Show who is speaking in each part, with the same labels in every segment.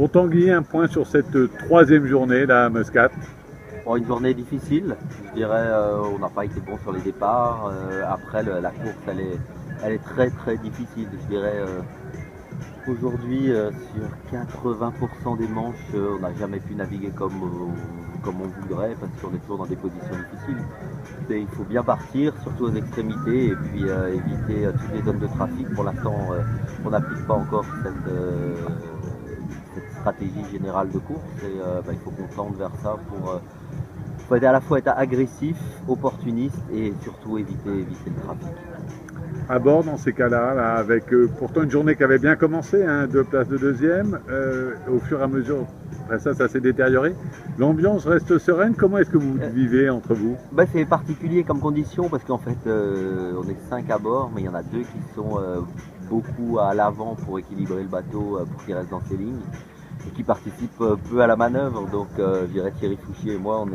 Speaker 1: Pour Tanguy, un point sur cette troisième journée là, à Muscat.
Speaker 2: Bon, une journée difficile, je dirais, on n'a pas été bon sur les départs. Après, la course, elle est très très difficile. Je dirais, aujourd'hui, sur 80% des manches, on n'a jamais pu naviguer comme on voudrait parce qu'on est toujours dans des positions difficiles. Il faut bien partir, surtout aux extrémités, et puis éviter toutes les zones de trafic. Pour l'instant, on n'applique pas encore cette stratégie générale de course et il faut qu'on tende vers ça pour faut à la fois être agressif, opportuniste et surtout éviter le trafic.
Speaker 1: À bord dans ces cas-là, là, avec pourtant une journée qui avait bien commencé, hein, 2 places de deuxième, au fur et à mesure, après ça s'est détérioré. L'ambiance reste sereine, comment est-ce que vous vivez entre vous?
Speaker 2: C'est particulier comme condition parce qu'en fait on est 5 à bord, mais il y en a 2 qui sont beaucoup à l'avant pour équilibrer le bateau pour qu'il reste dans ses lignes et qui participent peu à la manœuvre. Donc je dirais Thierry Fouchier et moi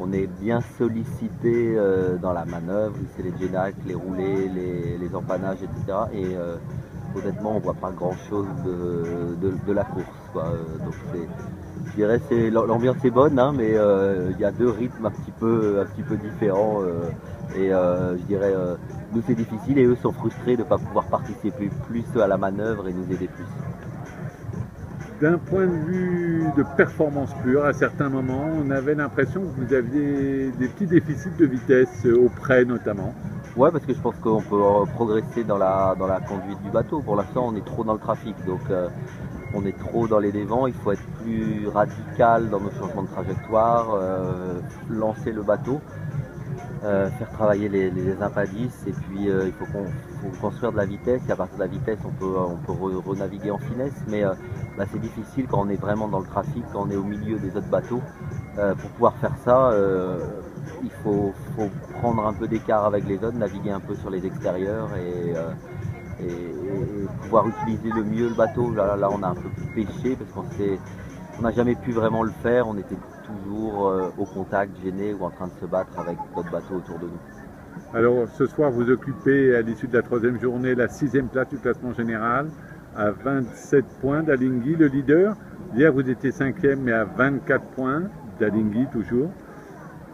Speaker 2: on est bien sollicités dans la manœuvre, c'est les génacs, les roulés, les empannages, etc. Et honnêtement on voit pas grand chose de la course, quoi. Donc je dirais l'ambiance est bonne, hein, mais il y a 2 rythmes un petit peu différents et je dirais nous c'est difficile et eux sont frustrés de ne pas pouvoir participer plus à la manœuvre et nous aider plus.
Speaker 1: D'un point de vue de performance pure, à certains moments, on avait l'impression que vous aviez des petits déficits de vitesse, au près notamment.
Speaker 2: Ouais, parce que je pense qu'on peut progresser dans la conduite du bateau. Pour l'instant, on est trop dans le trafic, donc on est trop dans les dévents. Il faut être plus radical dans nos changements de trajectoire, lancer le bateau, faire travailler les impadices, et puis il faut construire de la vitesse. Et à partir de la vitesse, on peut renaviguer en finesse, mais c'est difficile quand on est vraiment dans le trafic, quand on est au milieu des autres bateaux. Pour pouvoir faire ça, il faut prendre un peu d'écart avec les autres, naviguer un peu sur les extérieurs et pouvoir utiliser le mieux le bateau. Là on a un peu pêché parce qu'on n'a jamais pu vraiment le faire, on était toujours au contact, gêné ou en train de se battre avec d'autres bateaux autour de nous.
Speaker 1: Alors ce soir vous occupez à l'issue de la troisième journée la 6e place du classement général à 27 points d'Alinghi, le leader. Hier vous étiez 5e mais à 24 points d'Alinghi toujours.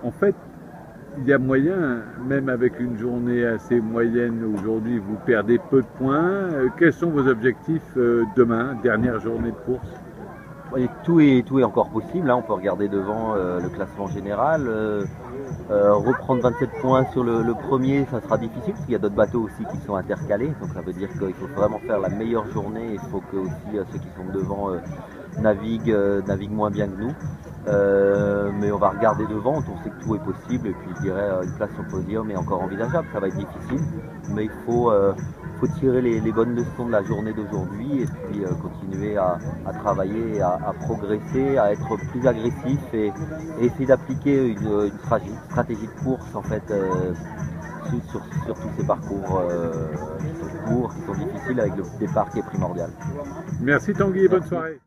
Speaker 1: En fait, il y a moyen, même avec une journée assez moyenne aujourd'hui, vous perdez peu de points. Quels sont vos objectifs demain, dernière journée de course?
Speaker 2: Et tout est encore possible, hein. On peut regarder devant le classement général, reprendre 27 points sur le premier, ça sera difficile parce qu'il y a d'autres bateaux aussi qui sont intercalés, donc ça veut dire qu'il faut vraiment faire la meilleure journée. Il faut que aussi ceux qui sont devant naviguent moins bien que nous, mais on va regarder devant, on sait que tout est possible, et puis je dirais une place sur le podium est encore envisageable. Ça va être difficile, mais il faut tirer les bonnes leçons de la journée d'aujourd'hui et puis continuer à travailler, à progresser, à être plus agressif et essayer d'appliquer une stratégie de course en fait sur tous ces parcours qui sont courts, qui sont difficiles, avec le départ qui est primordial.
Speaker 1: Merci Tanguy et bonne soirée.